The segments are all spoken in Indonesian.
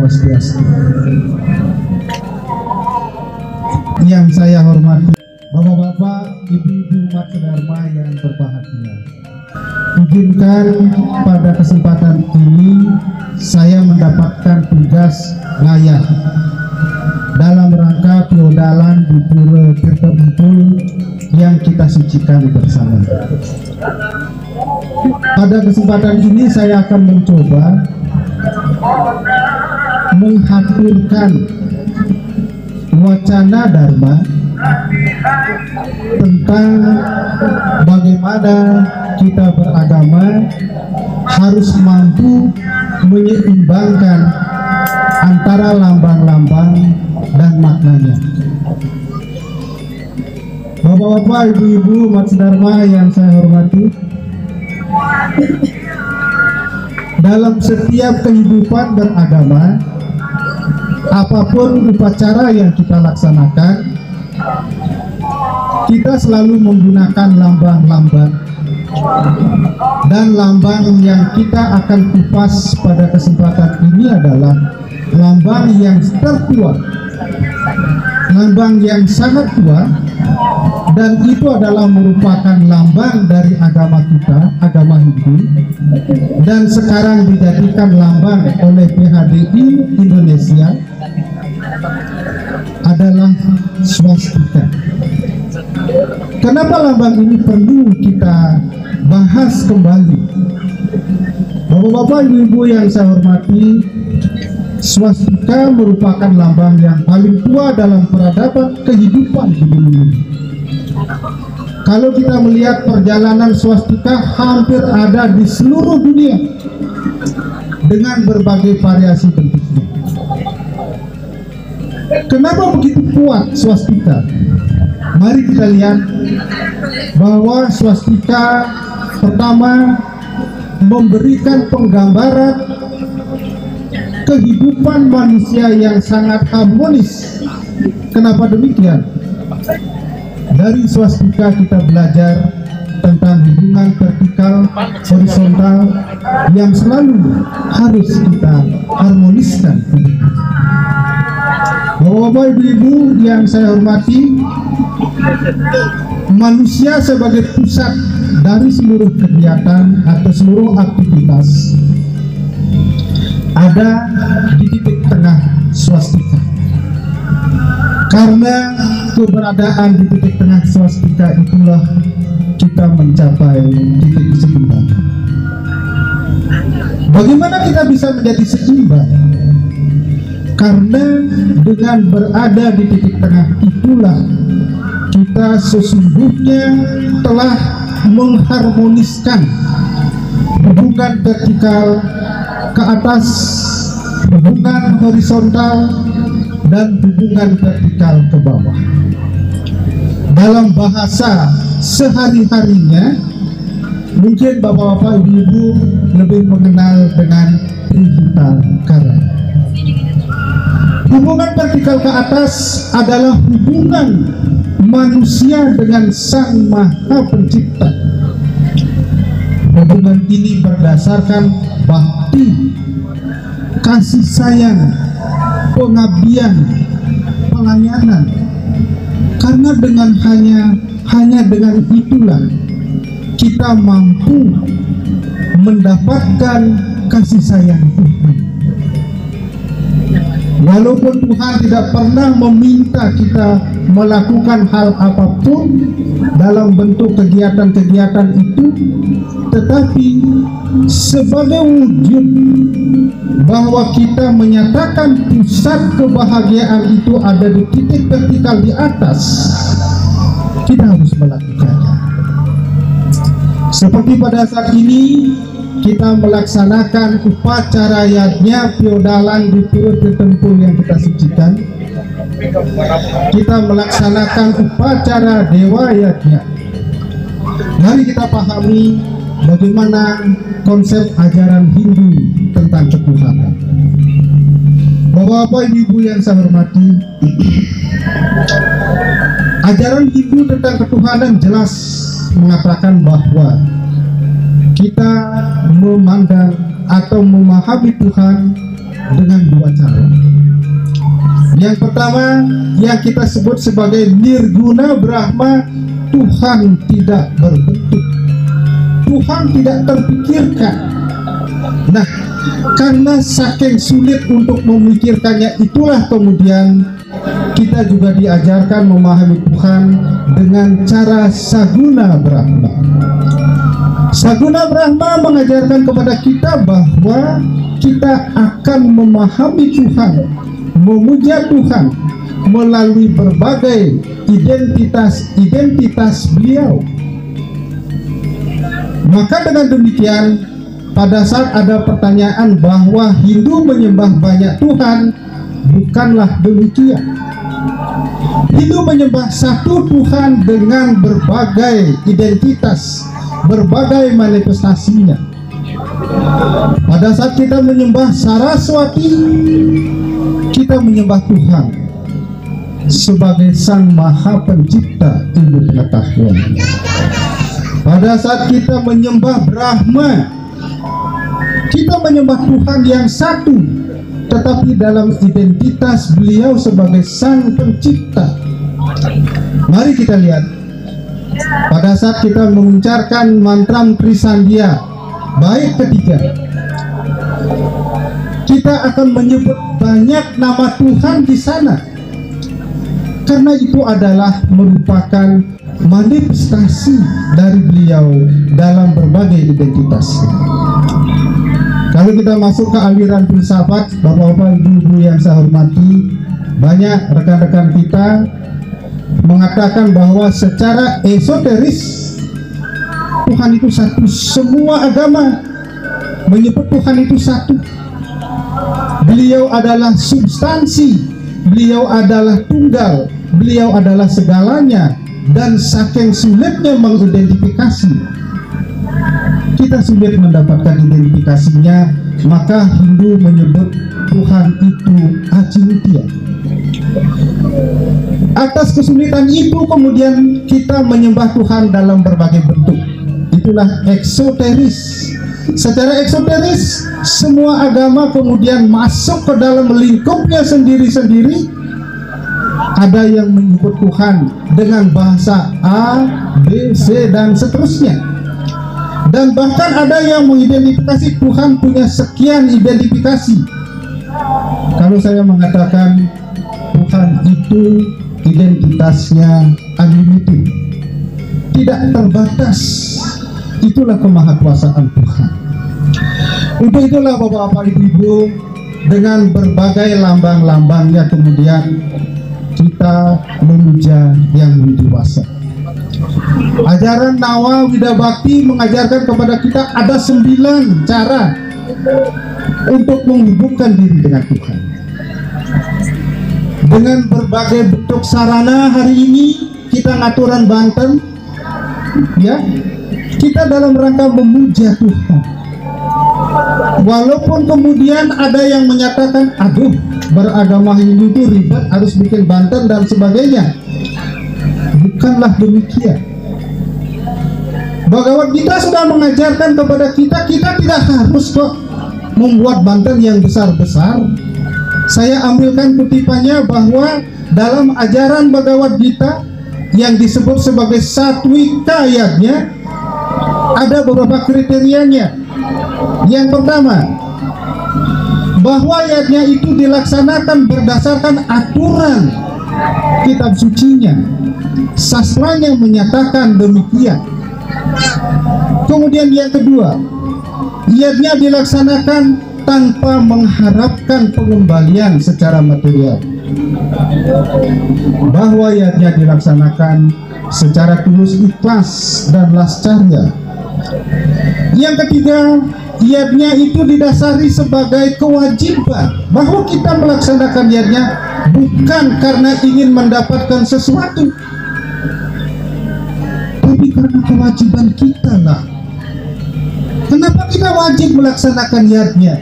Swastiastu. Yang saya hormati Bapak-bapak, Ibu-ibu umat sedharma yang berbahagia, izinkan pada kesempatan ini saya mendapatkan tugas layak dalam rangka piodalan di Pura Tirta Bengkulu yang kita sucikan bersama. Pada kesempatan ini saya akan mencoba menghaturkan wacana Dharma tentang bagaimana kita beragama harus mampu menyeimbangkan antara lambang-lambang dan maknanya. Bapak-bapak, ibu-ibu umat sedharma yang saya hormati, dalam setiap kehidupan beragama, apapun upacara yang kita laksanakan, kita selalu menggunakan lambang-lambang, dan lambang yang kita akan kupas pada kesempatan ini adalah lambang yang tertua, lambang yang sangat tua, dan itu adalah merupakan lambang dari agama kita, agama Hindu, dan sekarang dijadikan lambang oleh PHDI Indonesia adalah swastika. Kenapa lambang ini perlu kita bahas kembali? Bapak-bapak, ibu-ibu yang saya hormati, swastika merupakan lambang yang paling tua dalam peradaban kehidupan di dunia. Kalau kita melihat perjalanan swastika hampir ada di seluruh dunia dengan berbagai variasi bentuknya. Kenapa begitu kuat swastika? Mari kita lihat bahwa swastika pertama memberikan penggambaran kehidupan manusia yang sangat harmonis. Kenapa demikian? Dari swastika kita belajar tentang hubungan vertikal horizontal yang selalu harus kita harmoniskan. Bapak-bapak, ibu-ibu yang saya hormati, manusia sebagai pusat dari seluruh kegiatan atau seluruh aktivitas ada di titik tengah swastika. Karena keberadaan di titik tengah swastika itulah kita mencapai titik seimbang. Bagaimana kita bisa menjadi seimbang? Karena dengan berada di titik tengah itulah kita sesungguhnya telah mengharmoniskan hubungan vertikal ke atas, hubungan horizontal, dan hubungan vertikal ke bawah. Dalam bahasa sehari-harinya, mungkin bapak-bapak, ibu-ibu lebih mengenal dengan Trihita Karana. Hubungan vertikal ke atas adalah hubungan manusia dengan Sang Maha Pencipta. Hubungan ini berdasarkan bakti, kasih sayang, pengabdian, pelayanan. Karena dengan hanya dengan itulah kita mampu mendapatkan kasih sayang Tuhan. Walaupun Tuhan tidak pernah meminta kita melakukan hal apapun dalam bentuk kegiatan-kegiatan itu, tetapi sebagai wujud bahwa kita menyatakan pusat kebahagiaan itu ada di titik vertikal di atas, kita harus melakukannya. Seperti pada saat ini kita melaksanakan upacara yajna piodalan di Pura Tirta Bengkulu yang kita sucikan. Kita melaksanakan upacara dewa yajna. Mari kita pahami bagaimana konsep ajaran Hindu tentang ketuhanan. Bapak-bapak, ibu yang saya hormati, ajaran Hindu tentang ketuhanan jelas mengatakan bahwa kita memandang atau memahami Tuhan dengan dua cara. Yang pertama yang kita sebut sebagai Nirguna Brahma, Tuhan tidak berbentuk, Tuhan tidak terpikirkan. Nah, karena saking sulit untuk memikirkannya, itulah kemudian kita juga diajarkan memahami Tuhan dengan cara Saguna Brahma. Saguna Brahma mengajarkan kepada kita bahwa kita akan memahami Tuhan, memuja Tuhan melalui berbagai identitas beliau. Maka dengan demikian, pada saat ada pertanyaan bahwa Hindu menyembah banyak Tuhan, bukanlah demikian. Hindu menyembah satu Tuhan dengan berbagai identitas, berbagai manifestasinya. Pada saat kita menyembah Saraswati, kita menyembah Tuhan sebagai Sang Maha Pencipta ilmu pengetahuan. Pada saat kita menyembah Brahma, kita menyembah Tuhan yang satu, tetapi dalam identitas beliau sebagai Sang Pencipta. Mari kita lihat, pada saat kita mengucapkan mantra Trisandia bait ketiga, kita akan menyebut banyak nama Tuhan di sana, karena itu adalah merupakan manifestasi dari beliau dalam berbagai identitas. Kalau kita masuk ke aliran filsafat, bapak-bapak, ibu-ibu yang saya hormati, banyak rekan-rekan kita mengatakan bahwa secara esoteris Tuhan itu satu. Semua agama menyebut Tuhan itu satu. Beliau adalah substansi, beliau adalah tunggal, beliau adalah segalanya. Dan saking sulitnya mengidentifikasi, kita sulit mendapatkan identifikasinya, maka Hindu menyebut Tuhan itu Achintya. Atas kesulitan itu kemudian kita menyembah Tuhan dalam berbagai bentuk. Itulah eksoteris. Secara eksoteris, semua agama kemudian masuk ke dalam lingkupnya sendiri-sendiri. Ada yang menyebut Tuhan dengan bahasa A, B, C, dan seterusnya. Dan bahkan ada yang mengidentifikasi Tuhan punya sekian identifikasi. Kalau saya mengatakan Tuhan itu identitasnya unlimited, tidak terbatas. Itulah kemahakuasaan Tuhan. Untuk itulah bapak-bapak, ibu-ibu, dengan berbagai lambang-lambangnya kemudian kita memuja yang dewasa. Ajaran Nawa Widabakti mengajarkan kepada kita ada 9 cara untuk menghubungkan diri dengan Tuhan. Dengan berbagai bentuk sarana, hari ini kita ngaturan Banten, ya, kita dalam rangka memuja Tuhan. Walaupun kemudian ada yang menyatakan, aduh, beragama Hindu itu ribet, harus bikin Banten dan sebagainya. Bukanlah demikian. Bhagavad Gita sudah mengajarkan kepada kita, kita tidak harus kok membuat Banten yang besar-besar. Saya ambilkan kutipannya bahwa dalam ajaran Bhagavad Gita yang disebut sebagai Satwika ayatnya, ada beberapa kriterianya. Yang pertama, bahwa ayatnya itu dilaksanakan berdasarkan aturan kitab sucinya, sastranya menyatakan demikian. Kemudian yang kedua, ayatnya dilaksanakan tanpa mengharapkan pengembalian secara material, bahwa ayatnya dilaksanakan secara tulus ikhlas dan lascarya. Yang ketiga, ayatnya itu didasari sebagai kewajiban, bahwa kita melaksanakan ayatnya bukan karena ingin mendapatkan sesuatu, tapi karena kewajiban kita lah. Kenapa kita wajib melaksanakan ayatnya?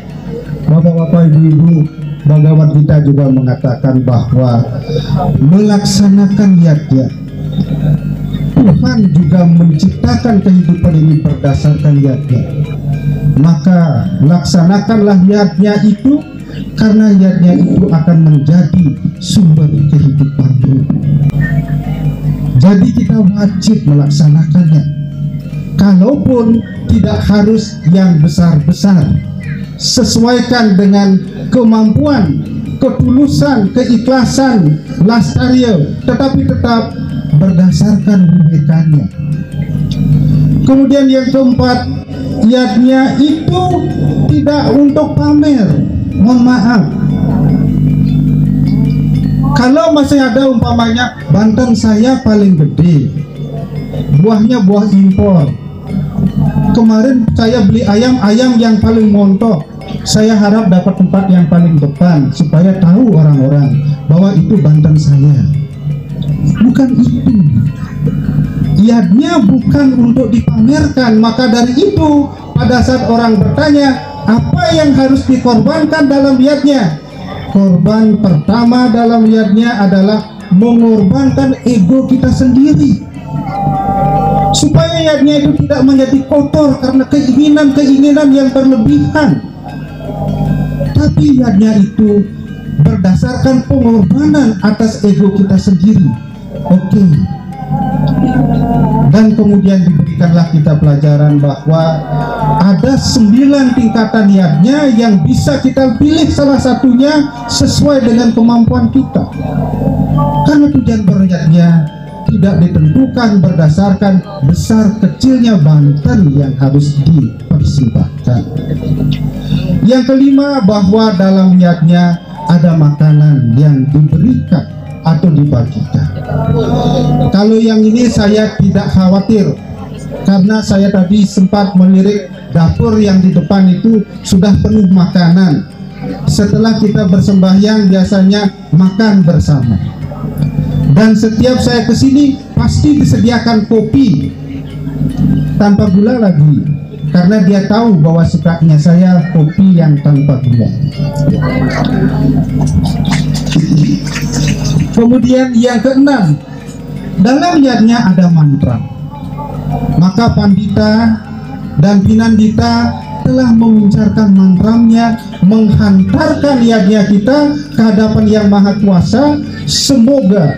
Bapak-bapak, ibu-ibu, Bhagavad Gita juga mengatakan bahwa melaksanakan ayatnya, Tuhan juga menciptakan kehidupan ini berdasarkan ayatnya. Maka laksanakanlah ayatnya itu karena yatnya itu akan menjadi sumber kehidupan. Jadi kita wajib melaksanakannya, kalaupun tidak harus yang besar-besar. Sesuaikan dengan kemampuan, ketulusan, keikhlasan Lastario, tetapi tetap berdasarkan binekanya. Kemudian yang keempat, yatnya itu tidak untuk pamer. Mohon maaf, kalau masih ada umpamanya Banten saya paling gede, buahnya buah impor. Kemarin saya beli ayam yang paling montok, saya harap dapat tempat yang paling depan supaya tahu orang-orang bahwa itu Banten saya. Bukan itu. Yatnya bukan untuk dipamerkan. Maka dari itu, pada saat orang bertanya apa yang harus dikorbankan dalam yatnya, korban pertama dalam yatnya adalah mengorbankan ego kita sendiri, supaya yatnya itu tidak menjadi kotor karena keinginan-keinginan yang berlebihan, tapi yatnya itu berdasarkan pengorbanan atas ego kita sendiri. Oke. Dan kemudian diberikanlah kita pelajaran bahwa ada 9 tingkatan yatnya yang bisa kita pilih salah satunya sesuai dengan kemampuan kita, karena tujuan beryatnya tidak ditentukan berdasarkan besar kecilnya Banten yang harus dipersembahkan. Yang kelima, bahwa dalam yatnya ada makanan yang diberikan atau dibagikan. Kalau yang ini saya tidak khawatir, karena saya tadi sempat melirik dapur yang di depan itu sudah penuh makanan. Setelah kita bersembahyang biasanya makan bersama, dan setiap saya kesini pasti disediakan kopi tanpa gula lagi, karena dia tahu bahwa sukanya saya kopi yang tanpa gula. Kemudian yang keenam, dalam yatnya ada mantra. Maka pandita dan pinandita telah mengucapkan mantranya, menghantarkan yatnya kita ke hadapan Yang Maha Kuasa. Semoga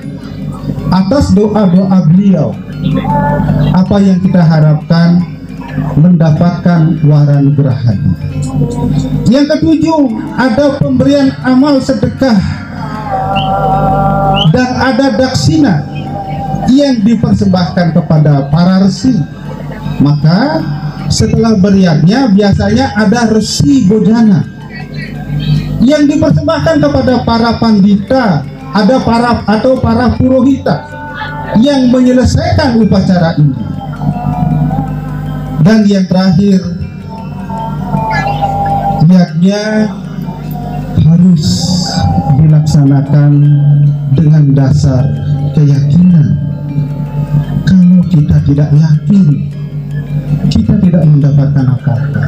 atas doa-doa beliau, apa yang kita harapkan mendapatkan waranugraha. Yang ketujuh, ada pemberian amal sedekah dan ada daksina yang dipersembahkan kepada para resi. Maka setelah beriatnya biasanya ada resi bojana yang dipersembahkan kepada para pandita, ada para purohita yang menyelesaikan upacara ini. Dan yang terakhir, yatnya harus dilaksanakan dengan dasar keyakinan. Kalau kita tidak yakin, kita tidak mendapatkan apa-apa.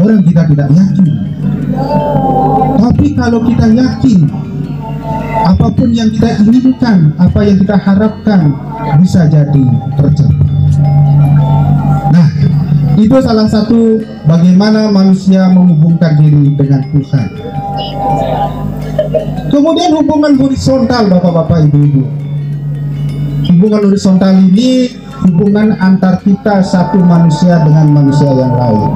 Orang kita tidak yakin. Tapi kalau kita yakin, apapun yang kita inginkan, apa yang kita harapkan bisa jadi tercapai. Nah, itu salah satu bagaimana manusia menghubungkan diri dengan Tuhan. Kemudian hubungan horizontal, bapak-bapak, ibu-ibu. Hubungan horizontal ini hubungan antar kita satu manusia dengan manusia yang lain.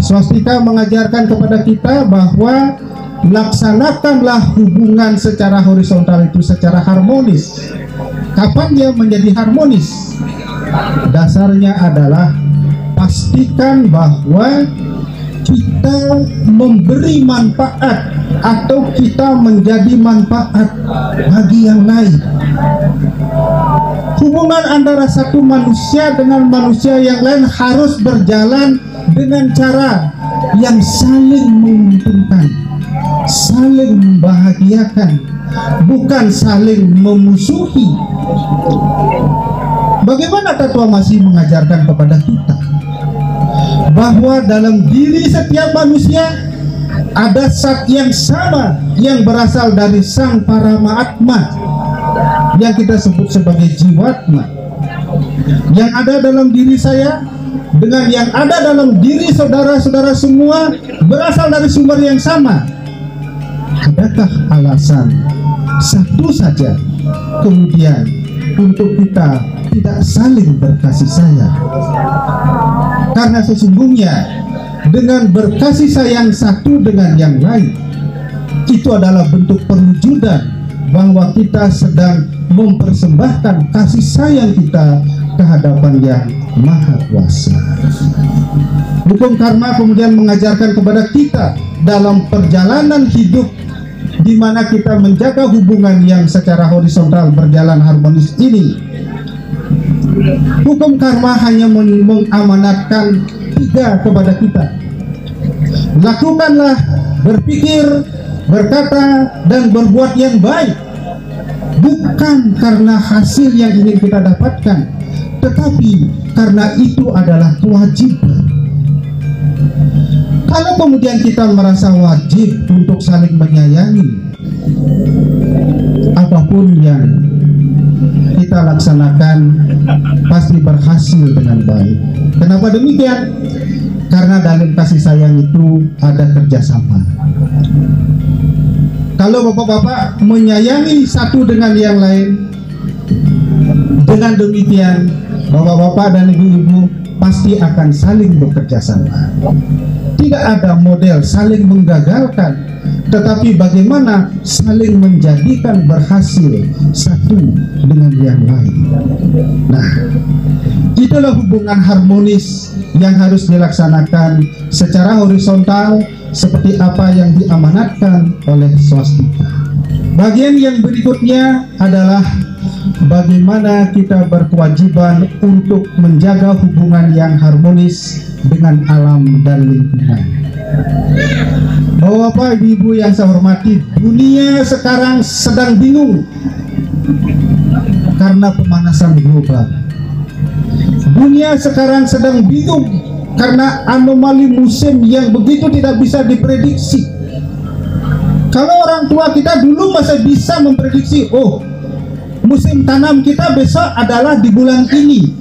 Swastika mengajarkan kepada kita bahwa laksanakanlah hubungan secara horizontal itu secara harmonis. Kapan dia menjadi harmonis? Dasarnya adalah pastikan bahwa kita memberi manfaat atau kita menjadi manfaat bagi yang lain. Hubungan antara satu manusia dengan manusia yang lain harus berjalan dengan cara yang saling menguntungkan, saling membahagiakan, bukan saling memusuhi. Bagaimana Tatua Masih mengajarkan kepada kita bahwa dalam diri setiap manusia ada zat yang sama yang berasal dari Sang Paramaatma yang kita sebut sebagai jiwatma. Yang ada dalam diri saya dengan yang ada dalam diri saudara-saudara semua berasal dari sumber yang sama, adakah alasan satu saja kemudian untuk kita tidak saling berkasih sayang? Karena sesungguhnya dengan berkasih sayang satu dengan yang lain, itu adalah bentuk perwujudan bahwa kita sedang mempersembahkan kasih sayang kita ke hadapan yang Maha Kuasa. Hukum karma kemudian mengajarkan kepada kita dalam perjalanan hidup, di mana kita menjaga hubungan yang secara horizontal berjalan harmonis ini. Hukum karma hanya mengamanatkan 3 kepada kita. Lakukanlah, berpikir, berkata, dan berbuat yang baik, bukan karena hasil yang ingin kita dapatkan, tetapi karena itu adalah kewajiban. Kalau kemudian kita merasa wajib untuk saling menyayangi, apapun yang kita laksanakan pasti berhasil dengan baik. Kenapa demikian? Karena dalam kasih sayang itu ada kerjasama. Kalau bapak-bapak menyayangi satu dengan yang lain, dengan demikian bapak-bapak dan ibu-ibu pasti akan saling bekerja sama. Tidak ada model saling menggagalkan, tetapi bagaimana saling menjadikan berhasil satu dengan yang lain. Nah, itulah hubungan harmonis yang harus dilaksanakan secara horizontal seperti apa yang diamanatkan oleh swastika. Bagian yang berikutnya adalah bagaimana kita berkewajiban untuk menjaga hubungan yang harmonis dengan alam dan lingkungan. Bapak ibu yang saya hormati, dunia sekarang sedang bingung karena pemanasan global. Dunia sekarang sedang bingung karena anomali musim yang begitu tidak bisa diprediksi. Kalau orang tua kita dulu masih bisa memprediksi, oh, musim tanam kita besok adalah di bulan ini.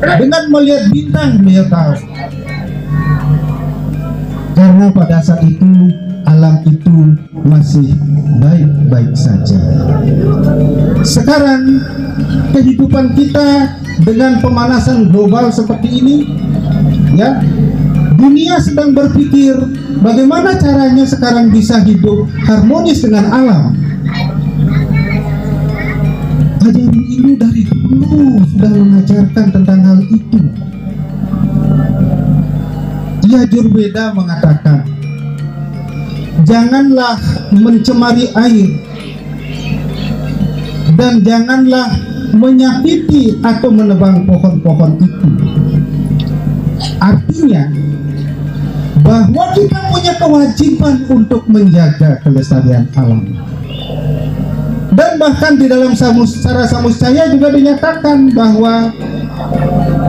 Dengan melihat bintang dia tahu. Karena pada saat itu alam itu masih baik-baik saja. Sekarang kehidupan kita dengan pemanasan global seperti ini, ya, dunia sedang berpikir bagaimana caranya sekarang bisa hidup harmonis dengan alam. Ajaran ini dari dulu sudah mengajarkan tentang hal itu. Yajurveda mengatakan, janganlah mencemari air dan janganlah menyakiti atau menebang pohon-pohon itu. Artinya bahwa kita punya kewajiban untuk menjaga kelestarian alam. Dan bahkan di dalam Sara Samuscaya juga dinyatakan bahwa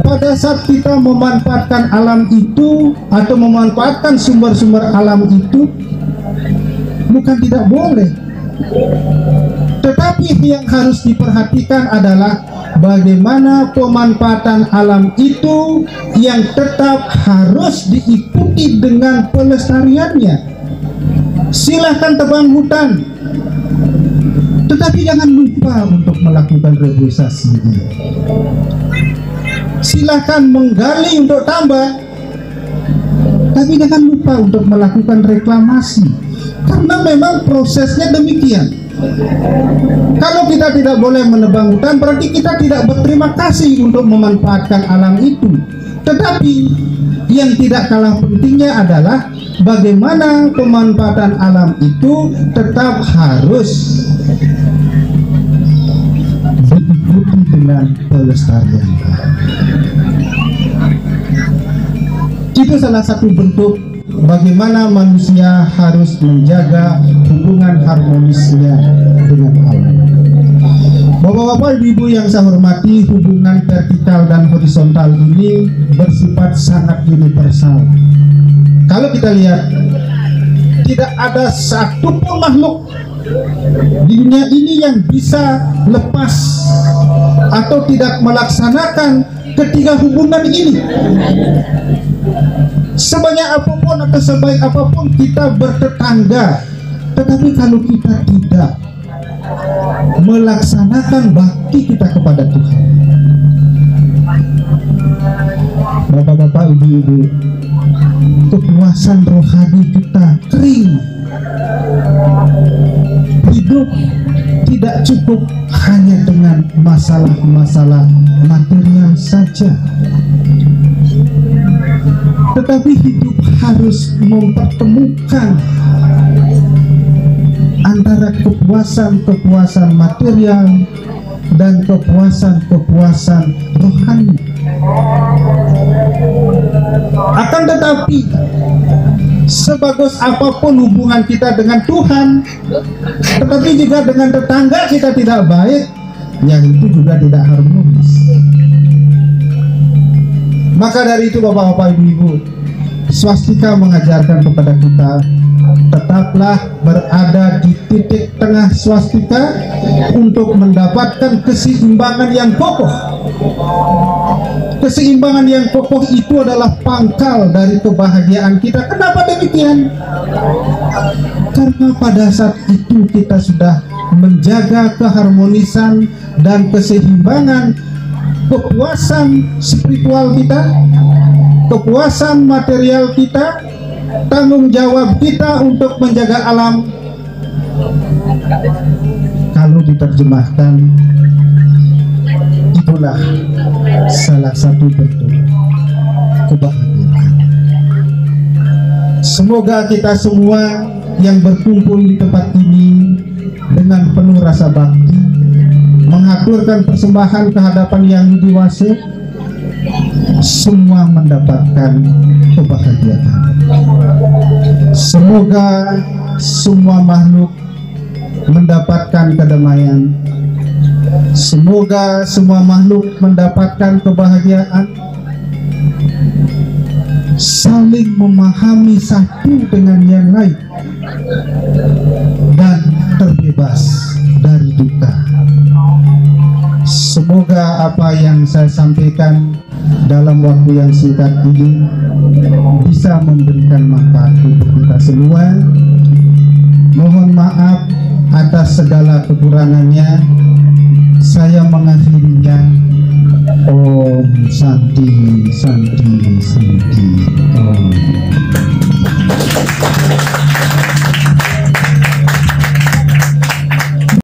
pada saat kita memanfaatkan alam itu atau memanfaatkan sumber-sumber alam itu, bukan tidak boleh, tetapi yang harus diperhatikan adalah bagaimana pemanfaatan alam itu yang tetap harus diikuti dengan pelestariannya. Silahkan tebang hutan, tetapi jangan lupa untuk melakukan reboisasi. Silahkan menggali untuk tambang, tapi jangan lupa untuk melakukan reklamasi, karena memang prosesnya demikian. Kalau kita tidak boleh menebang hutan, berarti kita tidak berterima kasih untuk memanfaatkan alam itu. Tetapi yang tidak kalah pentingnya adalah bagaimana pemanfaatan alam itu tetap harus diikuti dengan pelestarian. Itu salah satu bentuk bagaimana manusia harus menjaga hubungan harmonisnya dengan alam. Bapak-bapak, ibu-ibu yang saya hormati, hubungan vertikal dan horizontal ini bersifat sangat universal. Kalau kita lihat, tidak ada satupun makhluk di dunia ini yang bisa lepas atau tidak melaksanakan ketiga hubungan ini. Sebanyak apapun atau sebaik apapun kita bertetangga, tetapi kalau kita tidak melaksanakan bakti kita kepada Tuhan, bapak-bapak, ibu-ibu, kepuasan rohani kita kering. Hidup tidak cukup hanya dengan masalah-masalah material saja, tetapi hidup harus mempertemukan antara kepuasan-kepuasan material dan kepuasan-kepuasan rohani. Akan tetapi sebagus apapun hubungan kita dengan Tuhan, tetapi jika dengan tetangga kita tidak baik, yang itu juga tidak harmonis. Maka dari itu bapak-bapak, ibu-ibu, swastika mengajarkan kepada kita, tetaplah berada di titik tengah swastika untuk mendapatkan keseimbangan yang kokoh. Keseimbangan yang kokoh itu adalah pangkal dari kebahagiaan kita. Kenapa demikian? Karena pada saat itu kita sudah menjaga keharmonisan dan keseimbangan, kepuasan spiritual kita, kepuasan material kita, tanggung jawab kita untuk menjaga alam. Kalau diterjemahkan, itulah salah satu bentuk kebahagiaan. Semoga kita semua yang berkumpul di tempat ini dengan penuh rasa bakti, mengaturkan persembahan kehadapan Yang Widi Wase, semua mendapatkan kebahagiaan. Semoga semua makhluk mendapatkan kedamaian. Semoga semua makhluk mendapatkan kebahagiaan, saling memahami satu dengan yang lain, dan terbebas dari duka. Semoga apa yang saya sampaikan dalam waktu yang singkat ini bisa memberikan manfaat untuk kita semua. Mohon maaf atas segala kekurangannya. Saya mengakhirinya. Om Santi Santi Santi Om.